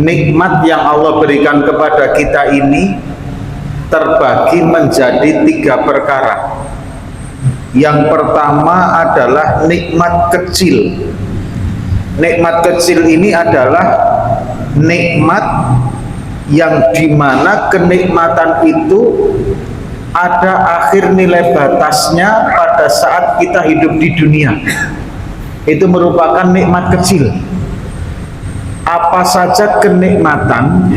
Nikmat yang Allah berikan kepada kita ini terbagi menjadi 3 perkara. Yang pertama adalah nikmat kecil. Nikmat kecil ini adalah nikmat yang dimana kenikmatan itu ada akhir nilai batasnya pada saat kita hidup di dunia. Itu merupakan nikmat kecil. Apa saja kenikmatan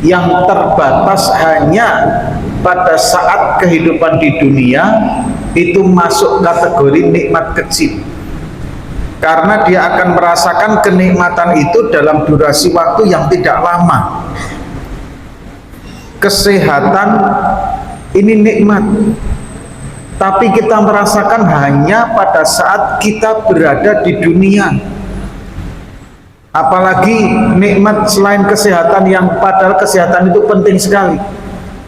yang terbatas hanya pada saat kehidupan di dunia itu masuk kategori nikmat kecil, karena dia akan merasakan kenikmatan itu dalam durasi waktu yang tidak lama. Kesehatan ini nikmat, tapi kita merasakan hanya pada saat kita berada di dunia. Apalagi nikmat selain kesehatan, yang padahal kesehatan itu penting sekali.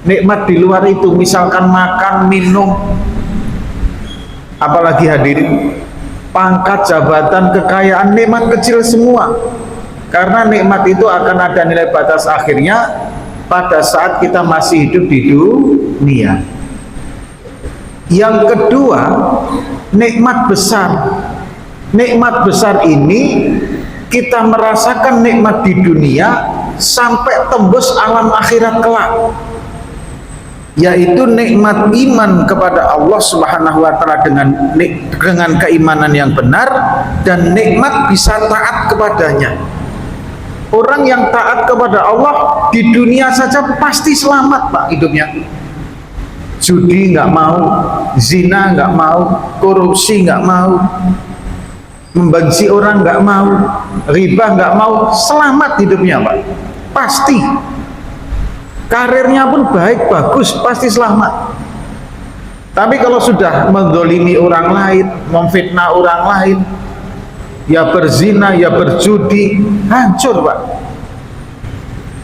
Nikmat di luar itu, misalkan makan, minum, apalagi hadirin, pangkat, jabatan, kekayaan, nikmat kecil semua. Karena nikmat itu akan ada nilai batas akhirnya pada saat kita masih hidup di dunia. Yang kedua, nikmat besar. Nikmat besar ini kita merasakan nikmat di dunia sampai tembus alam akhirat kelak, yaitu nikmat iman kepada Allah Subhanahu wa taala dengan keimanan yang benar, dan nikmat bisa taat kepadanya. Orang yang taat kepada Allah di dunia saja pasti selamat, Pak, hidupnya. Judi nggak mau, zina nggak mau, korupsi nggak mau, membenci orang nggak mau, riba nggak mau, selamat hidupnya, Pak, pasti. Karirnya pun baik, bagus, pasti selamat. Tapi kalau sudah mendolimi orang lain, memfitnah orang lain, ya berzina, ya berjudi, hancur, Pak.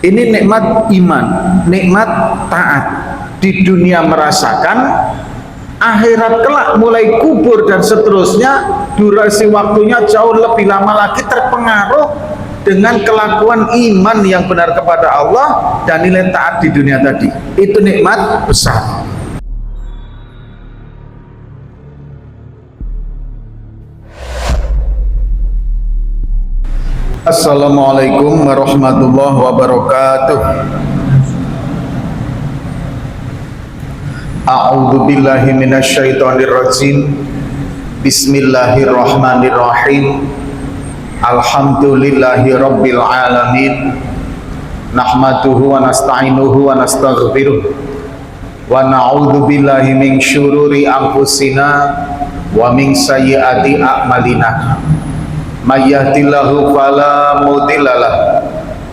Ini nikmat iman, nikmat taat. Di dunia merasakan, akhirat kelak mulai kubur dan seterusnya, durasi waktunya jauh lebih lama lagi terpengaruh dengan kelakuan iman yang benar kepada Allah dan nilai taat di dunia tadi. Itu nikmat besar. Assalamualaikum warahmatullahi wabarakatuh. A'udzu billahi minasyaitonir rajim. Bismillahirrahmanirrahim. Alhamdulillahi rabbil alamin. Nahmaduhu wa nasta'inuhu wa nastaghfiruh. Wa na'udzu billahi min syururi anfusina wa min sayyiati a'malina. May yahdihillahu fala mudhillalah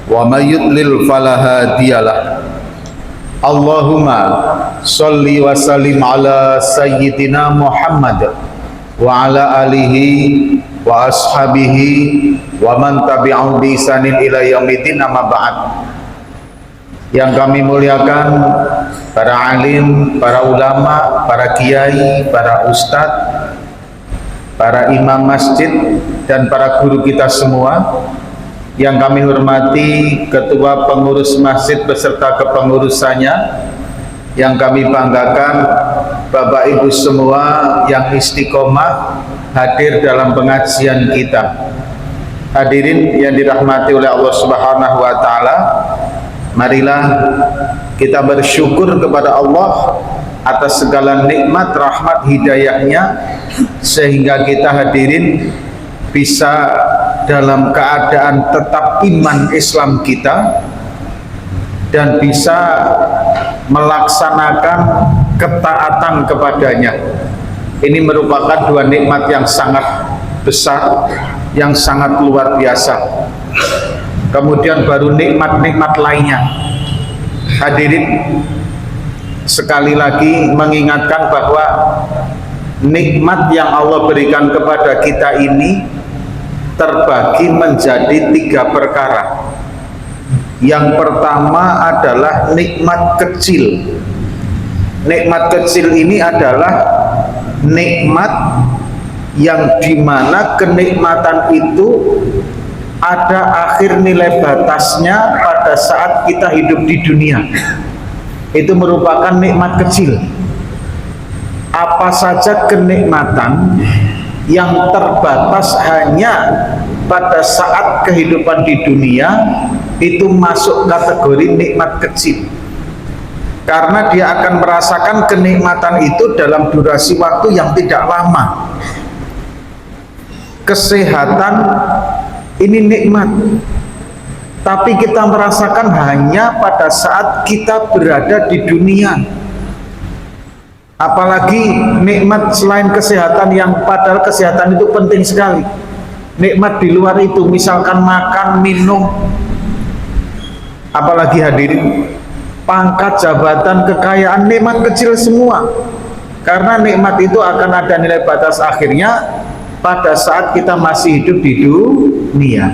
wa may yudlil fala hadiyalah. Allahumma sholli wa sallim ala sayyidina Muhammad wa ala alihi wa ashabihi wa man tabi'ahum bi ihsanin ila yaumiddin, amma ba'd. Yang kami muliakan para alim, para ulama, para kiai, para ustadz, para imam masjid, dan para guru kita semua. Yang kami hormati ketua pengurus masjid beserta kepengurusannya. Yang kami banggakan Bapak Ibu semua yang istiqomah hadir dalam pengajian kita. Hadirin yang dirahmati oleh Allah Subhanahu wa taala, marilah kita bersyukur kepada Allah atas segala nikmat, rahmat, hidayahnya, sehingga kita hadirin bisa dalam keadaan tetap iman Islam kita dan bisa melaksanakan ketaatan kepadanya. Ini merupakan dua nikmat yang sangat besar, yang sangat luar biasa. Kemudian baru nikmat-nikmat lainnya. Hadirin, sekali lagi mengingatkan bahwa nikmat yang Allah berikan kepada kita ini terbagi menjadi 3 perkara. Yang pertama adalah nikmat kecil. Nikmat kecil ini adalah nikmat yang dimana kenikmatan itu ada akhir nilai batasnya pada saat kita hidup di dunia. Itu merupakan nikmat kecil. Apa saja kenikmatan yang terbatas hanya pada saat kehidupan di dunia, itu masuk kategori nikmat kecil, karena dia akan merasakan kenikmatan itu dalam durasi waktu yang tidak lama. Kesehatan ini nikmat, tapi kita merasakan hanya pada saat kita berada di dunia. Apalagi nikmat selain kesehatan, yang padahal kesehatan itu penting sekali. Nikmat di luar itu, misalkan makan, minum, apalagi hadirin, pangkat, jabatan, kekayaan, nikmat kecil semua. Karena nikmat itu akan ada nilai batas akhirnya pada saat kita masih hidup di dunia.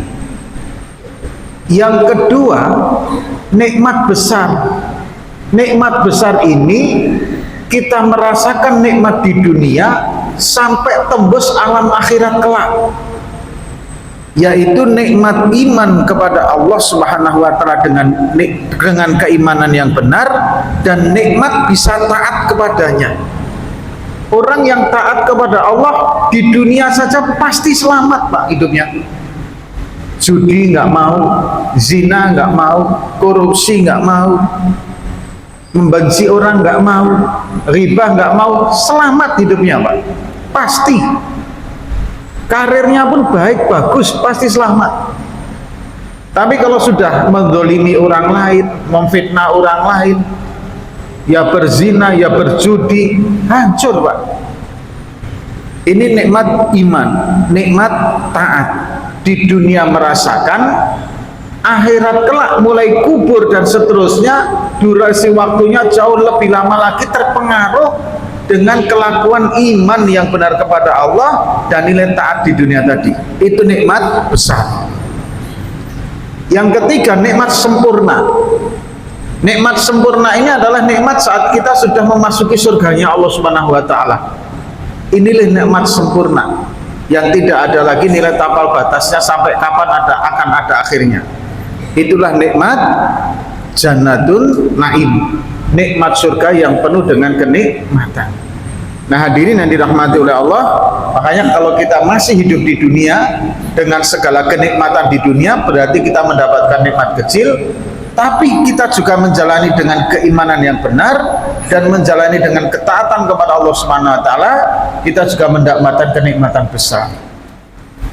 Yang kedua, nikmat besar. Nikmat besar ini kita merasakan nikmat di dunia sampai tembus alam akhirat kelak, yaitu nikmat iman kepada Allah Subhanahu wa taala dengan keimanan yang benar, dan nikmat bisa taat kepadanya. Orang yang taat kepada Allah di dunia saja pasti selamat Pak hidupnya. Judi nggak mau, zina nggak mau, korupsi nggak mau, membenci orang nggak mau, riba nggak mau, selamat hidupnya Pak, pasti. Karirnya pun baik, bagus, pasti selamat. Tapi kalau sudah menzalimi orang lain, memfitnah orang lain, ya berzina, ya berjudi, hancur Pak. Ini nikmat iman, nikmat taat. Di dunia merasakan, akhirat kelak mulai kubur dan seterusnya, durasi waktunya jauh lebih lama lagi terpengaruh dengan kelakuan iman yang benar kepada Allah dan nilai taat di dunia tadi. Itu nikmat besar. Yang ketiga, nikmat sempurna. Nikmat sempurna ini adalah nikmat saat kita sudah memasuki surganya Allah Subhanahu wa taala. Inilah nikmat sempurna yang tidak ada lagi nilai tapal batasnya sampai kapan akan ada akhirnya. Itulah nikmat Jannatul Naim, nikmat surga yang penuh dengan kenikmatan. Nah hadirin yang dirahmati oleh Allah, makanya kalau kita masih hidup di dunia dengan segala kenikmatan di dunia, berarti kita mendapatkan nikmat kecil, tapi kita juga menjalani dengan keimanan yang benar dan menjalani dengan ketaatan kepada Allah Subhanahu wa taala, kita juga mendapatkan kenikmatan besar.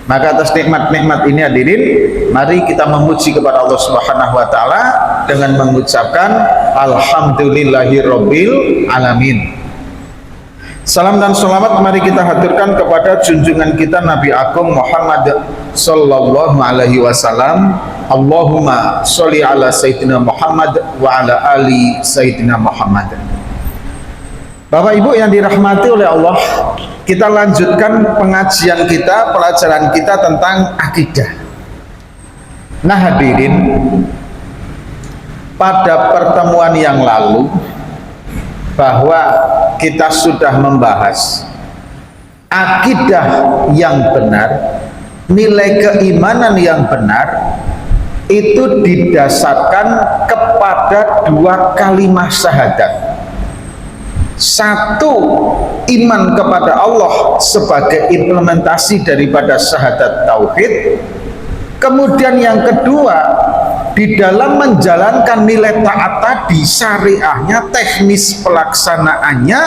Maka atas nikmat-nikmat ini hadirin, mari kita memuji kepada Allah Subhanahu wa taala dengan mengucapkan alhamdulillahirabbil alamin. Salam dan sholawat mari kita haturkan kepada junjungan kita Nabi Agung Muhammad sallallahu alaihi wasallam. Allahumma sholli ala sayyidina Muhammad wa ala ali sayyidina Muhammad. Bapak Ibu yang dirahmati oleh Allah, kita lanjutkan pengajian kita, pelajaran kita tentang akidah. Nah hadirin, pada pertemuan yang lalu bahwa kita sudah membahas akidah yang benar, nilai keimanan yang benar itu didasarkan kepada dua kalimat syahadat. Satu, iman kepada Allah sebagai implementasi daripada syahadat tauhid. Kemudian yang kedua, di dalam menjalankan nilai taat tadi, syariahnya, teknis pelaksanaannya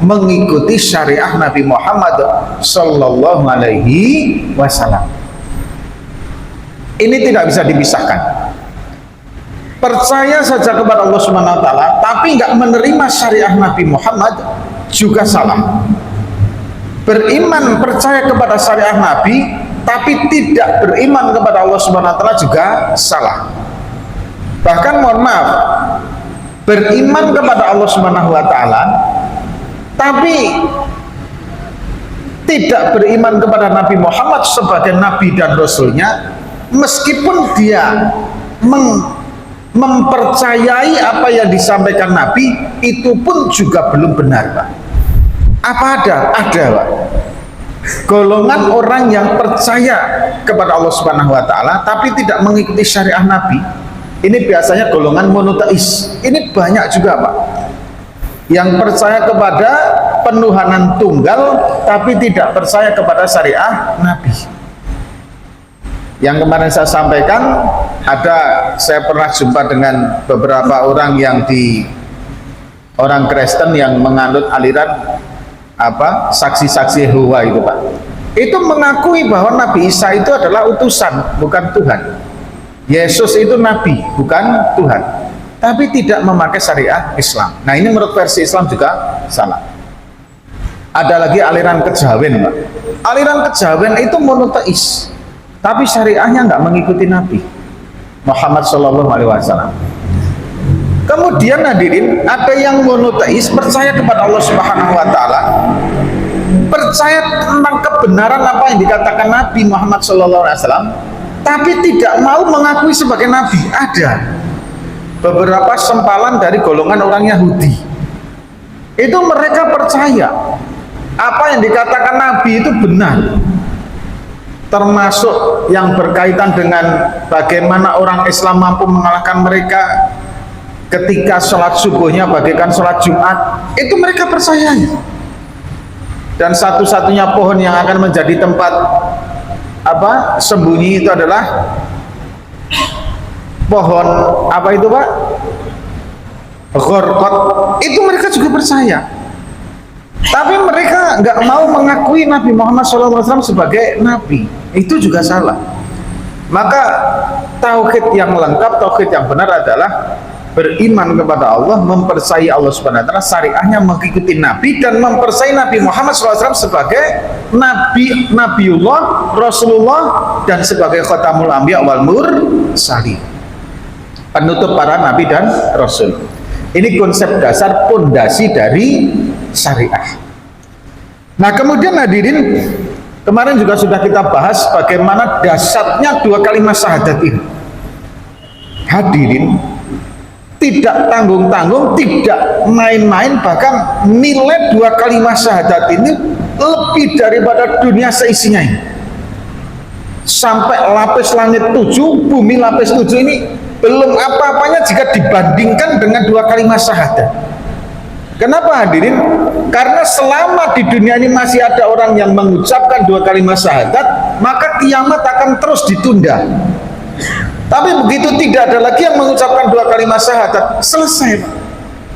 mengikuti syariah Nabi Muhammad sallallahu alaihi wasallam. Ini tidak bisa dipisahkan. Percaya saja kepada Allah Subhanahu wa taala tapi nggak menerima syariah Nabi Muhammad juga salah. Beriman percaya kepada syariah Nabi tapi tidak beriman kepada Allah Subhanahu wa taala juga salah. Bahkan mohon maaf, beriman kepada Allah Subhanahu wa taala tapi tidak beriman kepada Nabi Muhammad sebagai nabi dan rasulnya, meskipun dia mempercayai apa yang disampaikan Nabi, itu pun juga belum benar Pak. Apa ada? Ada Pak. Golongan orang yang percaya kepada Allah Subhanahu wa taala tapi tidak mengikuti syariah Nabi, ini biasanya golongan monoteis. Ini banyak juga, Pak, yang percaya kepada penuhanan tunggal tapi tidak percaya kepada syariah Nabi. Yang kemarin saya sampaikan, saya pernah jumpa dengan beberapa orang orang Kristen yang menganut aliran saksi-saksi Yehova itu, Pak. Itu mengakui bahwa Nabi Isa itu adalah utusan, bukan Tuhan. Yesus itu Nabi, bukan Tuhan. Tapi tidak memakai syariah Islam. Nah, ini menurut versi Islam juga salah. Ada lagi aliran kejawen, Pak. Aliran kejawen itu monoteis, tapi syariahnya nggak mengikuti Nabi Muhammad SAW. Kemudian hadirin, ada yang monoteis, percaya kepada Allah Subhanahu wa taala, percaya tentang kebenaran apa yang dikatakan Nabi Muhammad SAW, tapi tidak mau mengakui sebagai nabi. Ada beberapa sempalan dari golongan orang Yahudi. Itu mereka percaya apa yang dikatakan Nabi itu benar. Termasuk yang berkaitan dengan bagaimana orang Islam mampu mengalahkan mereka ketika sholat subuhnya bagaikan sholat Jumat, itu mereka percaya. Dan satu-satunya pohon yang akan menjadi tempat sembunyi itu adalah pohon itu, Pak? Ghorqot. Itu mereka juga percaya. Tapi mereka nggak mau mengakui Nabi Muhammad SAW sebagai nabi. Itu juga salah. Maka tauhid yang lengkap, tauhid yang benar adalah beriman kepada Allah, mempercayai Allah Subhanahu wa taala, syariahnya mengikuti Nabi, dan mempercayai Nabi Muhammad SAW sebagai Nabi, Nabiullah, Rasulullah, dan sebagai Khatamul Anbiya wal Mursalin, penutup para Nabi dan Rasul. Ini konsep dasar, pondasi dari syariah. Nah, kemudian hadirin, kemarin juga sudah kita bahas bagaimana dasarnya dua kalimat syahadat ini. Hadirin, tidak tanggung-tanggung, tidak main-main, bahkan nilai dua kalimat syahadat ini lebih daripada dunia seisinya ini. Sampai lapis langit 7, bumi lapis 7 ini belum apa-apanya jika dibandingkan dengan dua kalimat syahadat. Kenapa hadirin? Karena selama di dunia ini masih ada orang yang mengucapkan dua kalimat syahadat, maka kiamat akan terus ditunda. Tapi begitu tidak ada lagi yang mengucapkan dua kalimat syahadat, selesai.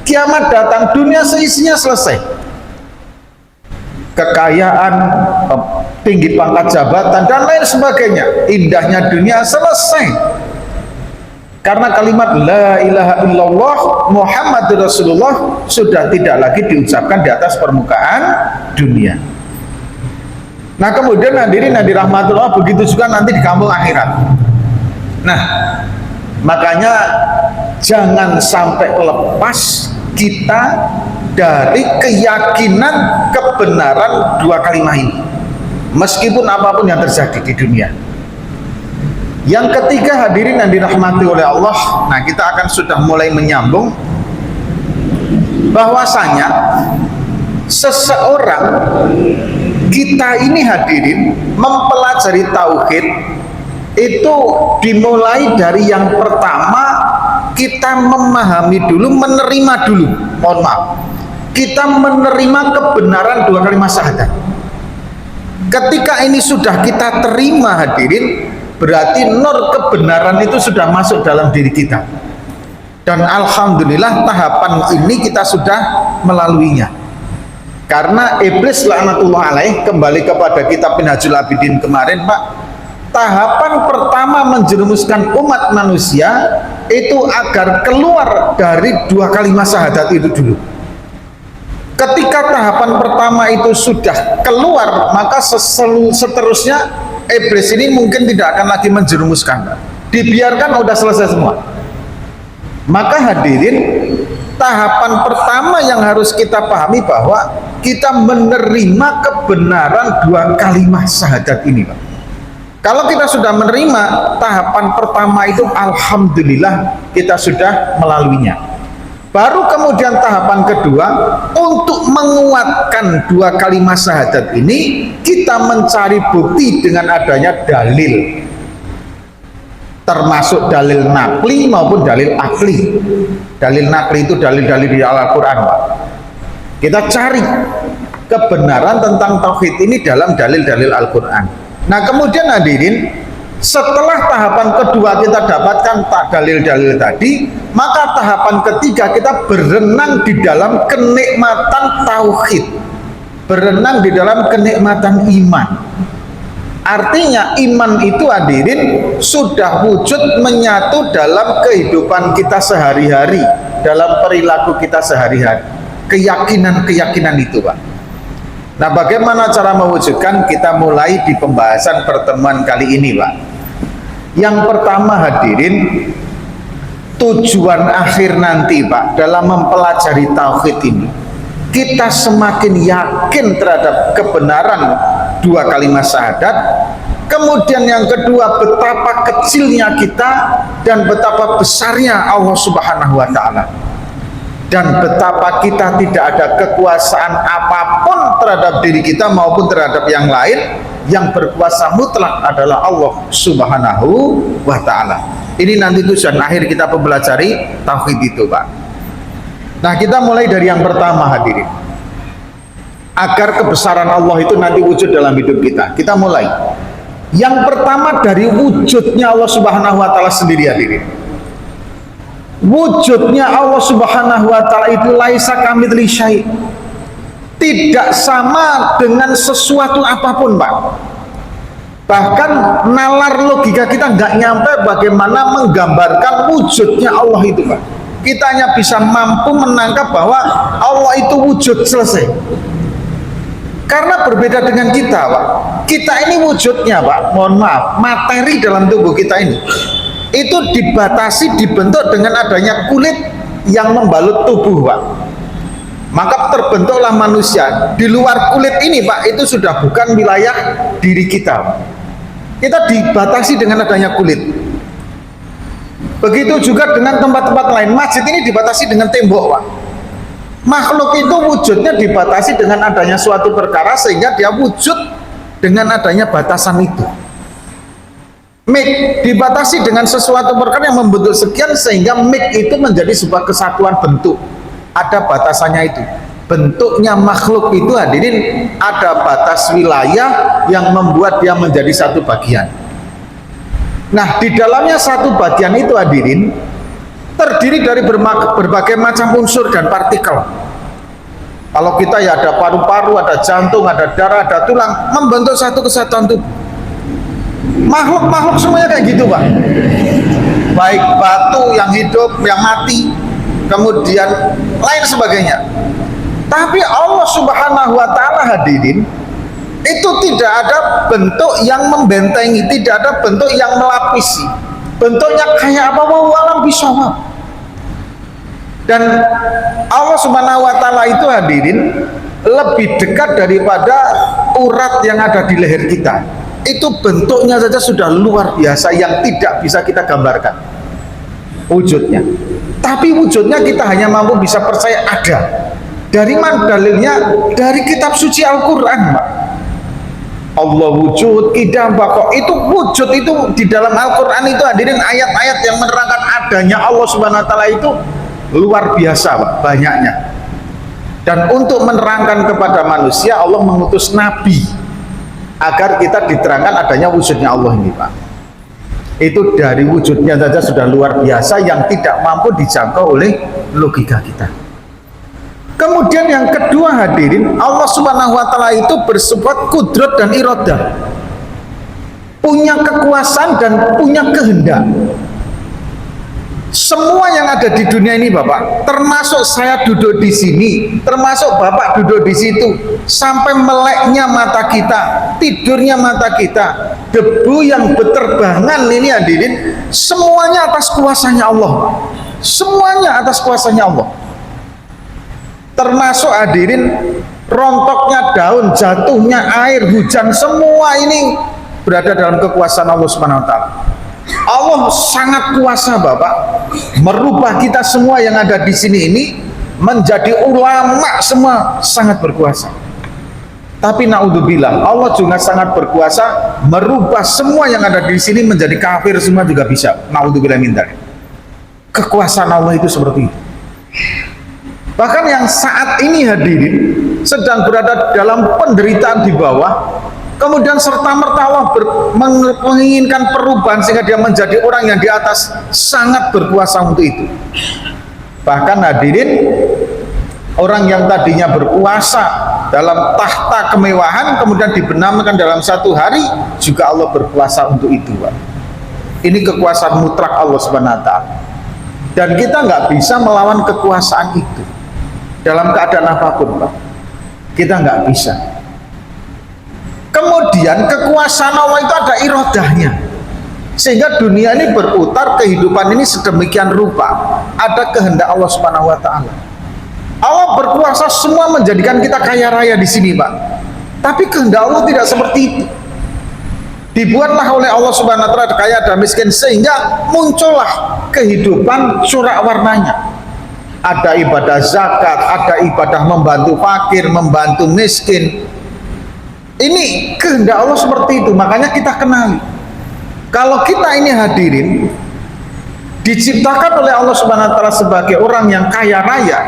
Kiamat datang, dunia seisinya selesai. Kekayaan, tinggi pangkat jabatan, dan lain sebagainya, indahnya dunia selesai. Karena kalimat la ilaha illallah Muhammadur Rasulullah sudah tidak lagi diucapkan di atas permukaan dunia. Nah, kemudian hadirin yang dirahmatullah, begitu juga nanti di kampung akhirat. Nah, makanya jangan sampai lepas kita dari keyakinan kebenaran dua kalimat ini, meskipun apapun yang terjadi di dunia. Yang ketiga hadirin yang dirahmati oleh Allah, nah kita akan sudah mulai menyambung bahwasanya seseorang, kita ini hadirin mempelajari tauhid itu dimulai dari yang pertama, kita memahami dulu, menerima dulu, mohon maaf, kita menerima kebenaran dua kalimat syahadat. Ketika ini sudah kita terima hadirin, berarti nur kebenaran itu sudah masuk dalam diri kita, dan alhamdulillah tahapan ini kita sudah melaluinya. Karena iblis laknatullah alaih, kembali kepada kitab Minhajul Abidin kemarin, Pak, tahapan pertama menjerumuskan umat manusia itu agar keluar dari dua kalimat syahadat itu dulu. Ketika tahapan pertama itu sudah keluar, maka seterusnya iblis ini mungkin tidak akan lagi menjerumuskan, dibiarkan, udah selesai semua. Maka hadirin, tahapan pertama yang harus kita pahami bahwa kita menerima kebenaran dua kalimat syahadat ini, Pak. Kalau kita sudah menerima tahapan pertama itu, alhamdulillah kita sudah melaluinya. Baru kemudian tahapan kedua, untuk menguatkan dua kalimat syahadat ini, kita mencari bukti dengan adanya dalil, termasuk dalil nakli maupun dalil akli. Dalil nakli itu dalil-dalil di Al-Quran. Kita cari kebenaran tentang tauhid ini dalam dalil-dalil Al-Quran. Nah kemudian hadirin, setelah tahapan kedua kita dapatkan dalil-dalil tadi, maka tahapan ketiga kita berenang di dalam kenikmatan tauhid, berenang di dalam kenikmatan iman. Artinya iman itu hadirin sudah wujud menyatu dalam kehidupan kita sehari-hari, dalam perilaku kita sehari-hari, keyakinan-keyakinan itu Pak. Nah bagaimana cara mewujudkan? Kita mulai di pembahasan pertemuan kali ini Pak. Yang pertama hadirin, tujuan akhir nanti Pak dalam mempelajari tauhid ini, kita semakin yakin terhadap kebenaran dua kalimat syahadat. Kemudian yang kedua, betapa kecilnya kita dan betapa besarnya Allah Subhanahu wa Ta'ala, dan betapa kita tidak ada kekuasaan apapun terhadap diri kita maupun terhadap yang lain. Yang berkuasa mutlak adalah Allah Subhanahu wa Ta'ala. Ini nanti tujuan akhir kita mempelajari tauhid itu Pak. Nah kita mulai dari yang pertama hadirin, agar kebesaran Allah itu nanti wujud dalam hidup kita. Kita mulai yang pertama dari wujudnya Allah Subhanahu wa Ta'ala sendiri hadirin. Wujudnya Allah Subhanahu wa Ta'ala itu laisa kamitslihi syai', tidak sama dengan sesuatu apapun Pak. Bahkan nalar logika kita nggak nyampe bagaimana menggambarkan wujudnya Allah itu Pak. Kita hanya bisa mampu menangkap bahwa Allah itu wujud, selesai. Karena berbeda dengan kita Pak. Kita ini wujudnya Pak, mohon maaf, materi dalam tubuh kita ini itu dibatasi, dibentuk dengan adanya kulit yang membalut tubuh Pak. Maka terbentuklah manusia. Di luar kulit ini Pak, itu sudah bukan wilayah diri kita. Kita dibatasi dengan adanya kulit. Begitu juga dengan tempat-tempat lain. Masjid ini dibatasi dengan tembok Pak. Makhluk itu wujudnya dibatasi dengan adanya suatu perkara, sehingga dia wujud dengan adanya batasan itu. Mik dibatasi dengan sesuatu perkara yang membentuk sekian, sehingga mik itu menjadi sebuah kesatuan bentuk. Ada batasannya itu. Bentuknya makhluk itu hadirin ada batas wilayah yang membuat dia menjadi satu bagian. Nah di dalamnya satu bagian itu hadirin terdiri dari berbagai macam unsur dan partikel. Kalau kita ya ada paru-paru, ada jantung, ada darah, ada tulang, membentuk satu kesatuan tubuh. Makhluk-makhluk semuanya kayak gitu Pak. Baik batu yang hidup, yang mati, kemudian lain sebagainya. Tapi Allah Subhanahu wa Ta'ala hadirin itu tidak ada bentuk yang membentengi, tidak ada bentuk yang melapisi. Bentuknya kayak apa? Walam bisawab. Dan Allah Subhanahu wa Ta'ala itu hadirin lebih dekat daripada urat yang ada di leher kita. Itu bentuknya saja sudah luar biasa yang tidak bisa kita gambarkan wujudnya. Tapi wujudnya kita hanya mampu bisa percaya ada. Dari mana dalilnya? Dari kitab suci Al-Quran Pak. Allah wujud, qidam, baqa, itu wujud itu di dalam Al-Quran itu hadirin ayat-ayat yang menerangkan adanya Allah Subhanahu wa Ta'ala itu luar biasa Pak, banyaknya. Dan untuk menerangkan kepada manusia, Allah mengutus Nabi agar kita diterangkan adanya wujudnya Allah ini Pak. Itu dari wujudnya saja sudah luar biasa yang tidak mampu dijangkau oleh logika kita. Kemudian yang kedua hadirin, Allah Subhanahu wa Ta'ala itu bersifat kudrat dan iradah, punya kekuasaan dan punya kehendak. Semua yang ada di dunia ini Bapak, termasuk saya duduk di sini, termasuk Bapak duduk di situ, sampai meleknya mata kita, tidurnya mata kita, debu yang berterbangan ini hadirin, semuanya atas kuasanya Allah. Semuanya atas kuasanya Allah. Termasuk hadirin rontoknya daun, jatuhnya air, hujan, semua ini berada dalam kekuasaan Allah Subhanahu wa Ta'ala. Allah sangat kuasa Bapak, merubah kita semua yang ada di sini ini menjadi ulama semua, sangat berkuasa. Tapi naudzubillah, Allah juga sangat berkuasa merubah semua yang ada di sini menjadi kafir semua juga bisa. Naudzubillah min dzalik. Kekuasaan Allah itu seperti itu. Bahkan yang saat ini hadirin sedang berada dalam penderitaan di bawah, kemudian serta-merta Allah menginginkan perubahan sehingga dia menjadi orang yang di atas, sangat berkuasa untuk itu. Bahkan hadirin, orang yang tadinya berkuasa dalam tahta kemewahan kemudian dibenamkan dalam satu hari, juga Allah berkuasa untuk itu, Pak. Ini kekuasaan mutlak Allah Subhanahu wa taala. Dan kita nggak bisa melawan kekuasaan itu dalam keadaan apapun, Pak. Kita nggak bisa. Kemudian kekuasaan Allah itu ada irodahnya, sehingga dunia ini berputar, kehidupan ini sedemikian rupa, ada kehendak Allah Subhanahu wa taala. Allah berkuasa semua menjadikan kita kaya raya di sini, Pak. Tapi kehendak Allah tidak seperti itu. Dibuatlah oleh Allah Subhanahu wa taala kaya dan miskin, sehingga muncullah kehidupan corak warnanya. Ada ibadah zakat, ada ibadah membantu fakir, membantu miskin. Ini kehendak Allah seperti itu, makanya kita kenali. Kalau kita ini hadirin diciptakan oleh Allah Subhanahu wa taala sebagai orang yang kaya raya,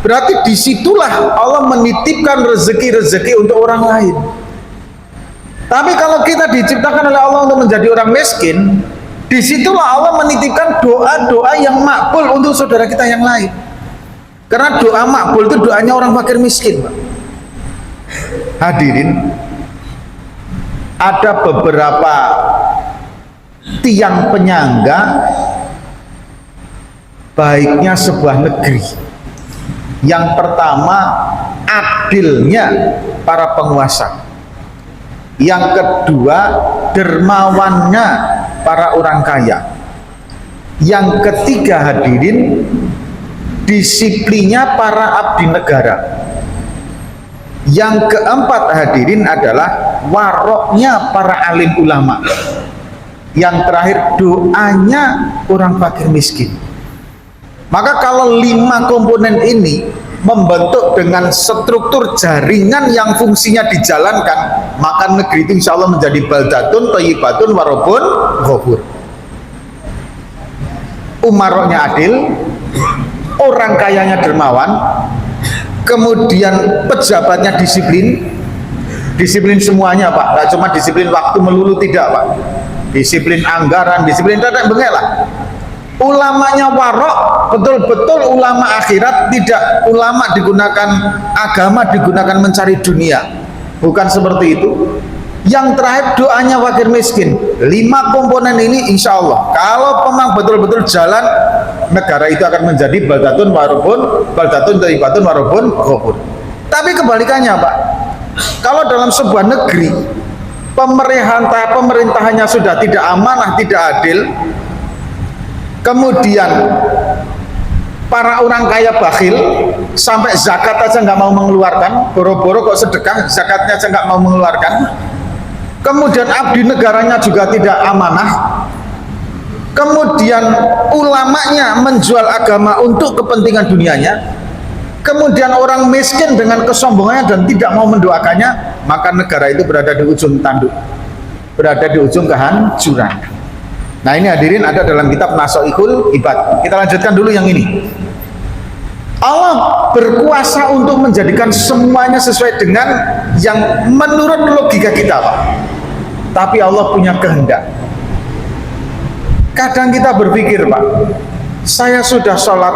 berarti disitulah Allah menitipkan rezeki-rezeki untuk orang lain. Tapi kalau kita diciptakan oleh Allah untuk menjadi orang miskin, disitulah Allah menitipkan doa-doa yang makbul untuk saudara kita yang lain. Karena doa makbul itu doanya orang fakir miskin, Pak. Hadirin, ada beberapa tiang penyangga baiknya sebuah negeri. Yang pertama, adilnya para penguasa. Yang kedua, dermawannya para orang kaya. Yang ketiga hadirin, disiplinnya para abdi negara. Yang keempat hadirin adalah waroknya para alim ulama. Yang terakhir, doanya orang fakir miskin. Maka kalau 5 komponen ini membentuk dengan struktur jaringan yang fungsinya dijalankan, maka negeri itu insya Allah menjadi baldatun thayyibatun warabun ghafur. Umaroknya adil, orang kayanya dermawan, kemudian pejabatnya disiplin semuanya, Pak. Tidak cuma disiplin waktu melulu, tidak, Pak. Disiplin anggaran, disiplin tidak bengelah. Ulamanya warok, betul-betul ulama akhirat, tidak ulama digunakan agama digunakan mencari dunia, bukan seperti itu. Yang terakhir, doanya fakir miskin. 5 komponen ini insya Allah kalau memang betul-betul jalan, negara itu akan menjadi baldatun thayyibatun warabun ghafur. Tapi kebalikannya, Pak, kalau dalam sebuah negeri pemerintahannya sudah tidak amanah, tidak adil, kemudian para orang kaya bakhil, sampai zakat aja nggak mau mengeluarkan, boro-boro kok sedekah, zakatnya aja nggak mau mengeluarkan. Kemudian abdi negaranya juga tidak amanah. Kemudian ulamanya menjual agama untuk kepentingan dunianya. Kemudian orang miskin dengan kesombongannya dan tidak mau mendoakannya, maka negara itu berada di ujung tanduk, berada di ujung kehancuran. Nah, ini hadirin ada dalam kitab Nasoihul Ibad. Kita lanjutkan dulu yang ini. Allah berkuasa untuk menjadikan semuanya sesuai dengan yang menurut logika kita, Pak. Tapi Allah punya kehendak. Kadang kita berpikir, Pak, saya sudah sholat,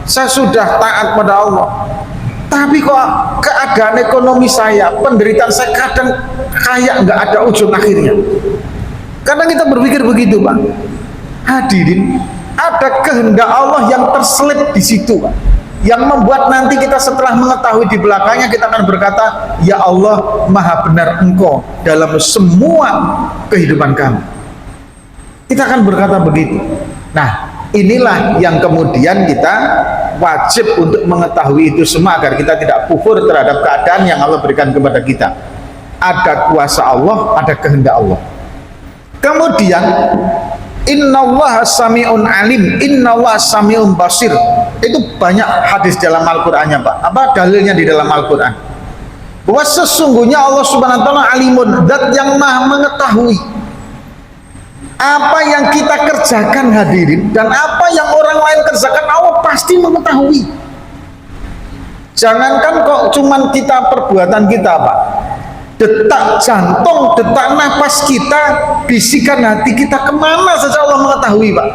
saya sudah taat pada Allah, tapi kok keadaan ekonomi saya, penderitaan saya kadang kayak nggak ada ujung akhirnya. Kadang kita berpikir begitu, Pak. Hadirin, ada kehendak Allah yang terselip di situ, Pak, yang membuat nanti kita setelah mengetahui di belakangnya kita akan berkata, ya Allah, maha benar Engkau dalam semua kehidupan kami. Kita akan berkata begitu. Nah, inilah yang kemudian kita wajib untuk mengetahui itu semua agar kita tidak kufur terhadap keadaan yang Allah berikan kepada kita. Ada kuasa Allah, ada kehendak Allah. Kemudian Innallaha sami'un alim, innallaha sami'un basir. Itu banyak hadis dalam Al-Qur'annya, Pak. Apa dalilnya di dalam Al-Qur'an? Bahwa sesungguhnya Allah Subhanahu wa taala alimun, zat yang maha mengetahui apa yang kita kerjakan, hadirin, dan apa yang orang lain kerjakan, Allah pasti mengetahui. Jangankan kok cuman kita perbuatan kita, Pak, detak jantung, detak nafas kita, bisikan hati kita kemana saja Allah mengetahui, Pak.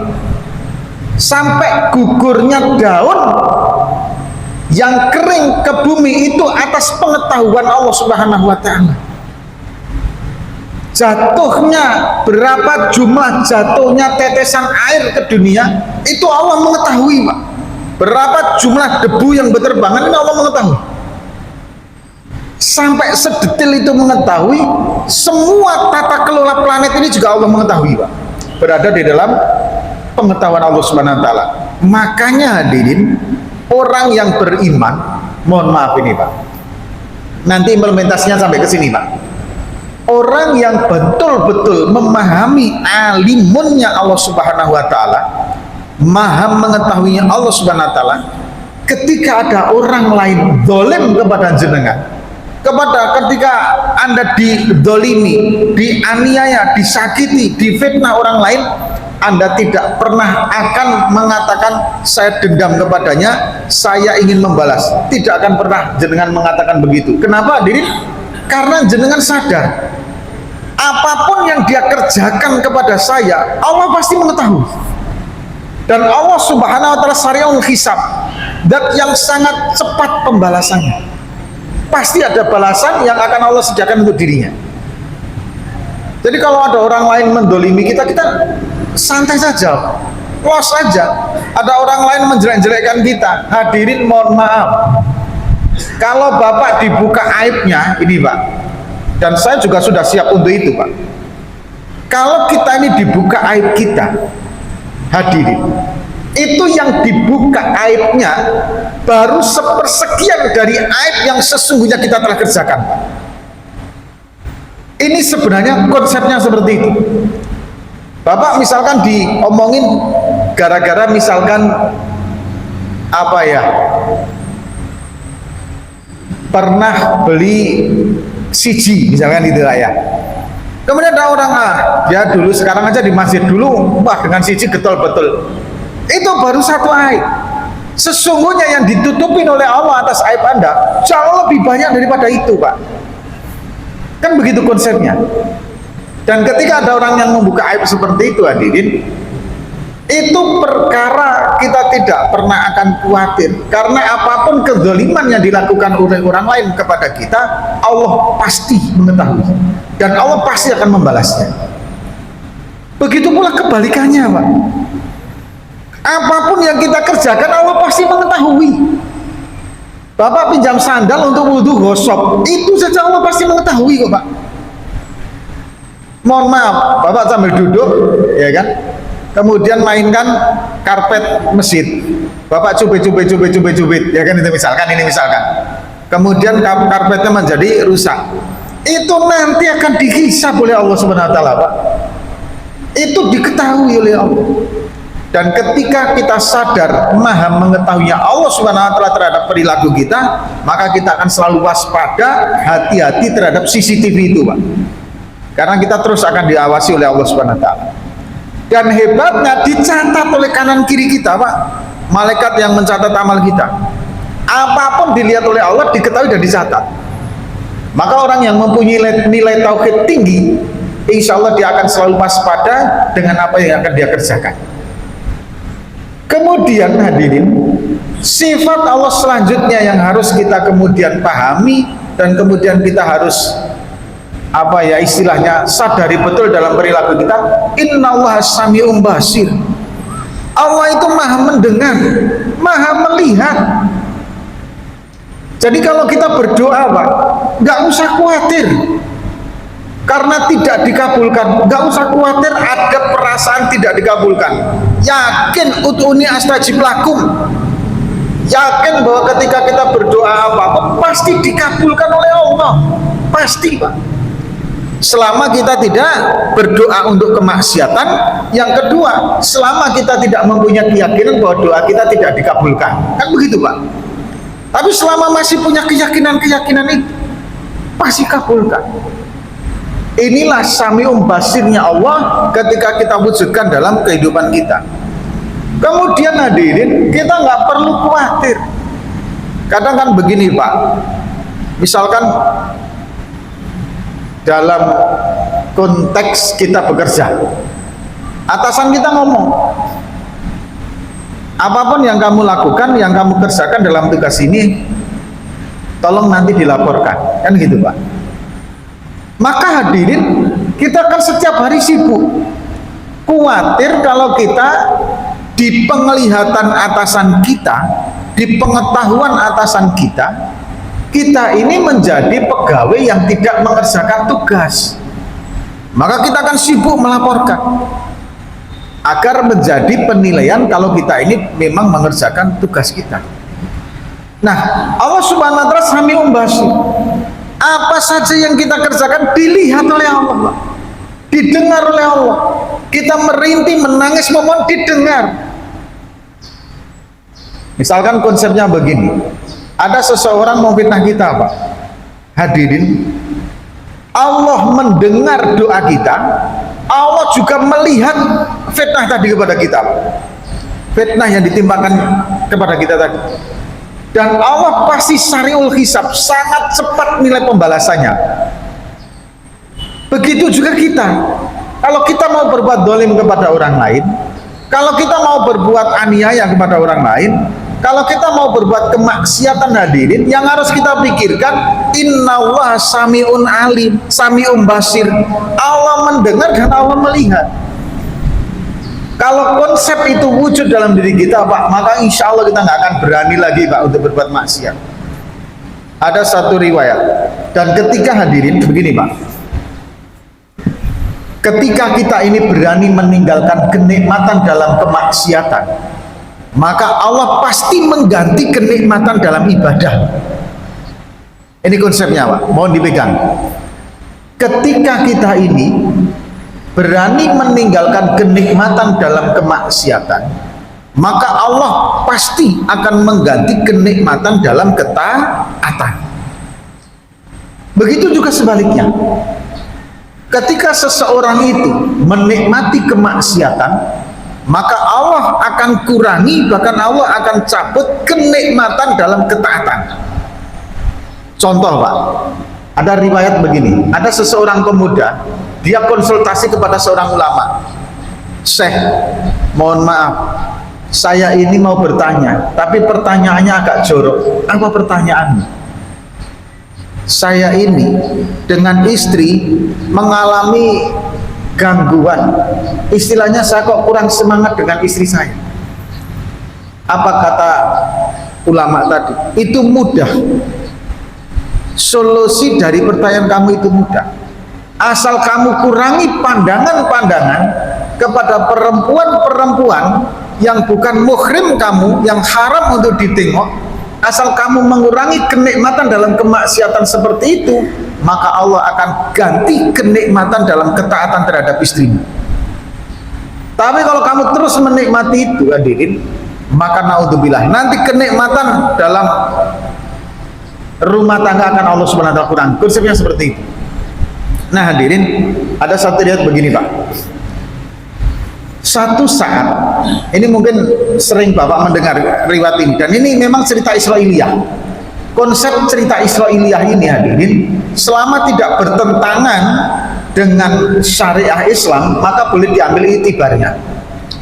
Sampai gugurnya daun yang kering ke bumi itu atas pengetahuan Allah Subhanahu wa taala. Jatuhnya berapa jumlah jatuhnya tetesan air ke dunia itu Allah mengetahui, Pak. Berapa jumlah debu yang berterbangan ini Allah mengetahui. Sampai sedetil itu mengetahui. Semua tata kelola planet ini juga Allah mengetahui, Pak. Berada di dalam pengetahuan Allah Subhanahu wa taala. Makanya hadirin, orang yang beriman, mohon maaf ini, Pak, nanti implementasinya sampai ke sini, Pak. Orang yang betul-betul memahami alimunnya Allah Subhanahu wa taala, maha mengetahuinya Allah Subhanahu wa taala, ketika ada orang lain zalim kepada jenengan, ketika Anda didolimi, dianiaya, disakiti, difitnah orang lain, Anda tidak pernah akan mengatakan saya dendam kepadanya, saya ingin membalas. Tidak akan pernah jenengan mengatakan begitu. Kenapa, hadirin? Karena jenengan sadar apapun yang dia kerjakan kepada saya, Allah pasti mengetahui. Dan Allah Subhanahu wa taala sari'ul hisab, zat yang sangat cepat pembalasannya. Pasti ada balasan yang akan Allah sediakan untuk dirinya. Jadi kalau ada orang lain mendolimi kita, kita santai saja, los aja. Ada orang lain menjelek-jelekkan kita, hadirin mohon maaf, kalau Bapak dibuka aibnya ini, Pak, dan saya juga sudah siap untuk itu, Pak. Kalau kita ini dibuka aib kita, hadirin, itu yang dibuka aibnya baru sepersekian dari aib yang sesungguhnya kita telah kerjakan, Pak. Ini sebenarnya konsepnya seperti itu. Bapak misalkan diomongin gara-gara misalkan apa ya, pernah beli siji misalkan gitu lah ya. Kemudian ada orang, ya dulu sekarang aja di masjid dulu, wah dengan siji getol betul. Itu baru satu aib. Sesungguhnya yang ditutupin oleh Allah atas aib Anda jauh lebih banyak daripada itu, Pak. Kan begitu konsepnya. Dan ketika ada orang yang membuka aib seperti itu, hadirin, itu perkara kita tidak pernah akan khawatir. Karena apapun kezaliman yang dilakukan oleh orang lain kepada kita, Allah pasti mengetahui. Dan Allah pasti akan membalasnya. Begitu pula kebalikannya, Pak. Apapun yang kita kerjakan, Allah pasti mengetahui. Bapak pinjam sandal untuk wudhu gosok, itu saja Allah pasti mengetahui kok, Pak. Mohon maaf, Bapak sambil duduk, ya kan, kemudian mainkan karpet masjid, Bapak cubit, ya kan, itu misalkan, ini misalkan, kemudian karpetnya menjadi rusak, itu nanti akan dihisab oleh Allah Subhanahu wa taala, Pak. Itu diketahui oleh Allah. Dan ketika kita sadar maha mengetahuinya Allah Subhanahu wa taala terhadap perilaku kita, maka kita akan selalu waspada, hati-hati terhadap CCTV itu, Pak. Karena kita terus akan diawasi oleh Allah Subhanahu wa taala. Dan hebatnya dicatat oleh kanan kiri kita, Pak. Malaikat yang mencatat amal kita. Apapun dilihat oleh Allah diketahui dan dicatat. Maka orang yang mempunyai nilai tauhid tinggi, insya Allah dia akan selalu waspada dengan apa yang akan dia kerjakan. Kemudian hadirin, sifat Allah selanjutnya yang harus kita kemudian pahami dan kemudian kita harus apa ya istilahnya sadari betul dalam perilaku kita, innallaha sami'un basir. Allah itu maha mendengar, maha melihat. Jadi kalau kita berdoa, Pak, nggak usah khawatir karena tidak dikabulkan, nggak usah khawatir ada perasaan tidak dikabulkan. Yakin ut'uni astajib lakum. Yakin bahwa ketika kita berdoa apa-apa pasti dikabulkan oleh Allah. Pasti, Pak. selama kita tidak berdoa untuk kemaksiatan. Yang kedua, selama kita tidak mempunyai keyakinan bahwa doa kita tidak dikabulkan. Kan begitu Pak. Tapi selama masih punya keyakinan-keyakinan itu, pasti kabulkan. Inilah sami'um basirnya Allah ketika kita wujudkan dalam kehidupan kita. Kemudian hadirin, kita nggak perlu khawatir. Kadang kan begini Pak, misalkan dalam konteks kita bekerja, atasan kita ngomong, apapun yang kamu lakukan, yang kamu kerjakan dalam tugas ini, tolong nanti dilaporkan, kan gitu Pak. Maka hadirin, kita kan setiap hari sibuk, khawatir kalau kita di penglihatan atasan kita, di pengetahuan atasan kita, kita ini menjadi pegawai yang tidak mengerjakan tugas. Maka kita akan sibuk melaporkan agar menjadi penilaian kalau kita ini memang mengerjakan tugas kita. Nah, Allah Subhanahu wa taala Sami'un Basir. Apa saja yang kita kerjakan dilihat oleh Allah, didengar oleh Allah. Kita merintih, menangis, memohon, didengar. Misalkan konsepnya begini, ada seseorang mau fitnah kita Pak, hadirin, Allah mendengar doa kita, Allah juga melihat fitnah tadi kepada kita, fitnah yang ditimpakan kepada kita tadi, dan Allah pasti sariul hisab, sangat cepat nilai pembalasannya. Begitu juga kita, kalau kita mau berbuat dolim kepada orang lain, kalau kita mau berbuat aniaya kepada orang lain, kalau kita mau berbuat kemaksiatan hadirin, yang harus kita pikirkan, innallaha sami'un alim, sami'un basir. Allah mendengar dan Allah melihat. Kalau konsep itu wujud dalam diri kita Pak, maka insya Allah kita nggak akan berani lagi Pak untuk berbuat maksiat. Ada satu riwayat, dan ketika hadirin begini Pak, ketika kita ini berani meninggalkan kenikmatan dalam kemaksiatan, maka Allah pasti mengganti kenikmatan dalam ibadah. Ini konsepnya Pak, mohon dipegang. Ketika kita ini berani meninggalkan kenikmatan dalam kemaksiatan, maka Allah pasti akan mengganti kenikmatan dalam ketaatan. Begitu juga sebaliknya, ketika seseorang itu menikmati kemaksiatan, maka Allah akan kurangi, bahkan Allah akan cabut kenikmatan dalam ketaatan. Contoh Pak, ada riwayat begini, ada seseorang pemuda, dia konsultasi kepada seorang ulama. Syekh, mohon maaf, saya ini mau bertanya, tapi pertanyaannya agak jorok. Apa pertanyaannya? Saya ini dengan istri mengalami gangguan, istilahnya saya kok kurang semangat dengan istri saya. Apa kata ulama tadi? Itu mudah. Solusi dari pertanyaan kamu itu mudah. Asal kamu kurangi pandangan-pandangan kepada perempuan-perempuan yang bukan muhrim kamu, yang haram untuk ditengok. Asal kamu mengurangi kenikmatan dalam kemaksiatan seperti itu, maka Allah akan ganti kenikmatan dalam ketaatan terhadap istrimu. Tapi kalau kamu terus menikmati itu hadirin, maka naudzubillah, nanti kenikmatan dalam rumah tangga akan Allah Subhanahu wa taala kurang. Konsepnya seperti itu. Nah hadirin, ada satu riwayat begini Pak. Satu saat, ini mungkin sering Bapak mendengar riwayat ini, dan ini memang cerita Israiliyah. Konsep cerita Israiliyah ini hadirin, selama tidak bertentangan dengan syariah Islam, maka boleh diambil itibarnya.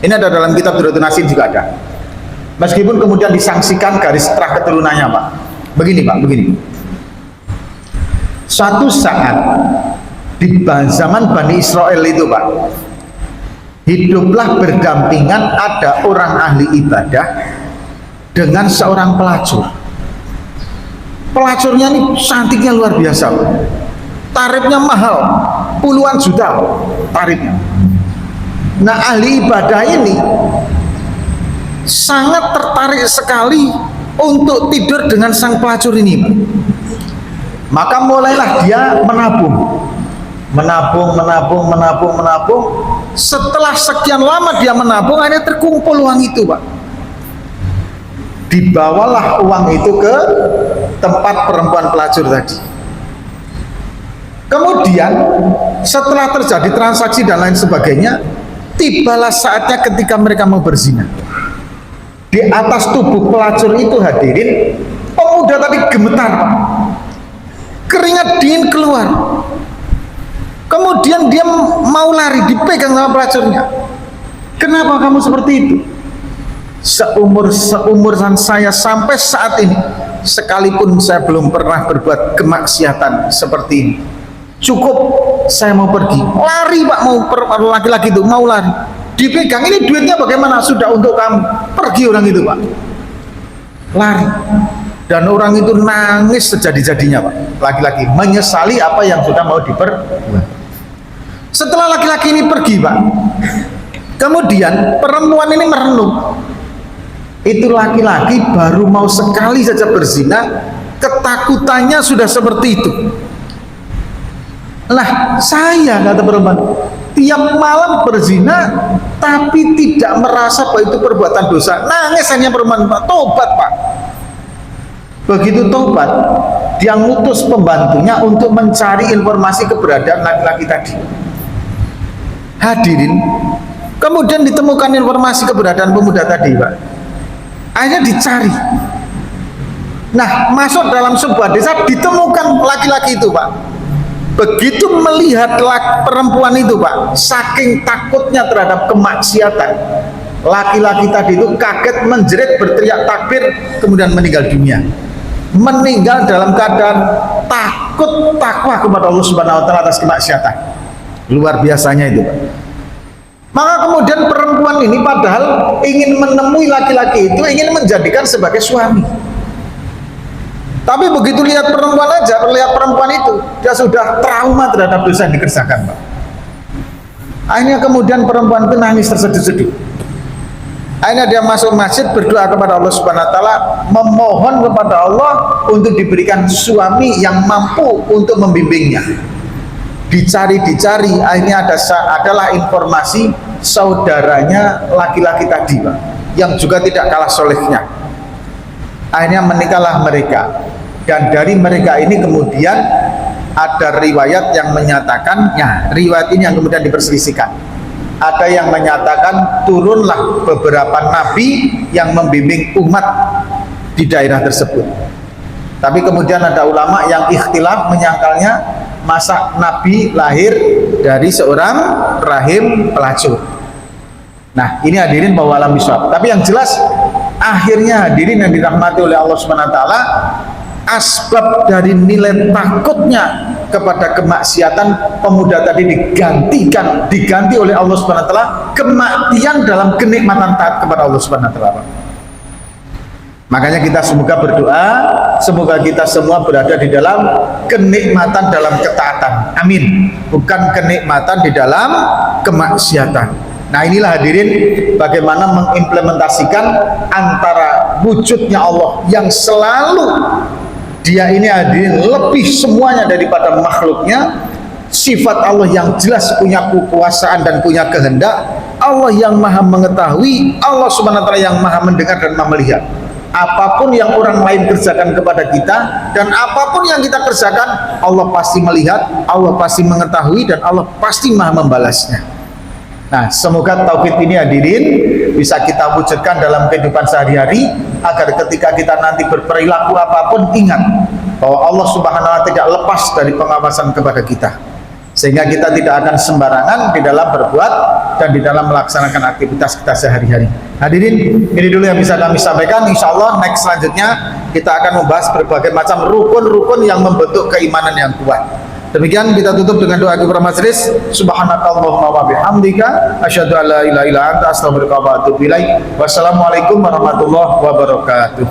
Ini ada dalam kitab Durratun Nasin juga ada. Meskipun kemudian disangsikan garis terah keturunannya Pak. Begini Pak, begini. Suatu saat di zaman Bani Israel itu Pak, hiduplah berdampingan ada orang ahli ibadah dengan seorang pelacur. Pelacurnya ini cantiknya luar biasa, tarifnya mahal, puluhan juta tarifnya. Nah ahli ibadah ini sangat tertarik sekali untuk tidur dengan sang pelacur ini. Maka mulailah dia menabung. menabung. Setelah sekian lama dia menabung, akhirnya terkumpul uang itu, Pak. Dibawalah uang itu ke tempat perempuan pelacur tadi. Kemudian setelah terjadi transaksi dan lain sebagainya, tibalah saatnya ketika mereka mau berzina. Di atas tubuh pelacur itu, hadirin, pemuda tadi gemetar, Pak. Keringat dingin keluar. Kemudian dia mau lari, dipegang sama pelacurnya. Kenapa kamu seperti itu? Seumuran saya sampai saat ini, sekalipun saya belum pernah berbuat kemaksiatan seperti ini. Cukup saya mau pergi, lari, Pak. Laki-laki itu mau lari, dipegang. Ini duitnya bagaimana? Sudah untuk kamu. Pergi orang itu, Pak. Lari. Dan orang itu nangis sejadi-jadinya, Pak. Laki-laki menyesali apa yang sudah mau diperbuat. Setelah laki-laki ini pergi, Pak, kemudian perempuan ini merenung. Itu laki-laki baru mau sekali saja berzina, ketakutannya sudah seperti itu. Lah, saya, kata perempuan, tiap malam berzina tapi tidak merasa bahwa itu perbuatan dosa. Nangis hanya perempuan, Pak. Tobat, Pak. Begitu tobat, dia ngutus pembantunya untuk mencari informasi keberadaan laki-laki tadi. Hadirin, kemudian ditemukan informasi keberadaan pemuda tadi, Pak. Akhirnya dicari. Nah, masuk dalam sebuah desa, ditemukan laki-laki itu, Pak. Begitu melihat perempuan itu, Pak, saking takutnya terhadap kemaksiatan, laki-laki tadi itu kaget, menjerit, berteriak takbir, kemudian meninggal dunia. Meninggal dalam keadaan takut, takwa kepada Allah Subhanahu wa taala atas kemaksiatan. Luar biasanya itu, Pak. Maka kemudian perempuan ini padahal ingin menemui laki-laki itu, ingin menjadikan sebagai suami. Tapi begitu lihat perempuan itu, dia sudah trauma terhadap dosa yang dikerjakan, Pak. Akhirnya kemudian perempuan itu nangis terseduh-seduh. Akhirnya dia masuk masjid, berdoa kepada Allah Subhanahu wa taala, memohon kepada Allah untuk diberikan suami yang mampu untuk membimbingnya. Dicari, akhirnya adalah informasi saudaranya laki-laki tadi, Pak, yang juga tidak kalah solehnya. Akhirnya menikahlah mereka, dan dari mereka ini kemudian ada riwayat yang menyatakannya, riwayat ini yang kemudian diperselisihkan. Ada yang menyatakan turunlah beberapa nabi yang membimbing umat di daerah tersebut. Tapi kemudian ada ulama yang ikhtilaf menyangkalnya, masa nabi lahir dari seorang rahim pelacur. Nah, ini hadirin bahwa alam bisawab. Tapi yang jelas akhirnya, hadirin yang dirahmati oleh Allah Subhanahu wa taala, asbab dari nilai takutnya kepada kemaksiatan pemuda tadi diganti oleh Allah Subhanahu wa taala kematian dalam kenikmatan taat kepada Allah Subhanahu wa taala. Makanya kita semoga berdoa, semoga kita semua berada di dalam kenikmatan dalam ketaatan. Amin. Bukan kenikmatan di dalam kemaksiatan. Nah, inilah hadirin bagaimana mengimplementasikan antara wujudnya Allah yang selalu dia ini hadirin lebih semuanya daripada makhluknya, sifat Allah yang jelas punya kekuasaan dan punya kehendak, Allah yang maha mengetahui, Allah Subhanahu wa taala yang maha mendengar dan maha melihat. Apapun yang orang lain kerjakan kepada kita dan apapun yang kita kerjakan, Allah pasti melihat, Allah pasti mengetahui, dan Allah pasti maha membalasnya. Nah, semoga tauhid ini hadirin bisa kita wujudkan dalam kehidupan sehari-hari, agar ketika kita nanti berperilaku apapun, ingat bahwa Allah Subhanahu wa taala tidak lepas dari pengawasan kepada kita, sehingga kita tidak akan sembarangan di dalam berbuat dan di dalam melaksanakan aktivitas kita sehari-hari. Hadirin, ini dulu yang bisa kami sampaikan. Insya Allah next selanjutnya kita akan membahas berbagai macam rukun-rukun yang membentuk keimanan yang kuat. Demikian kita tutup dengan doa kepada majelis. Subhanakallahumma wa bihamdika asyhadu an la ilaha illa anta astaghfiruka wa atubu ilaik. Wassalamualaikum warahmatullahi wabarakatuh.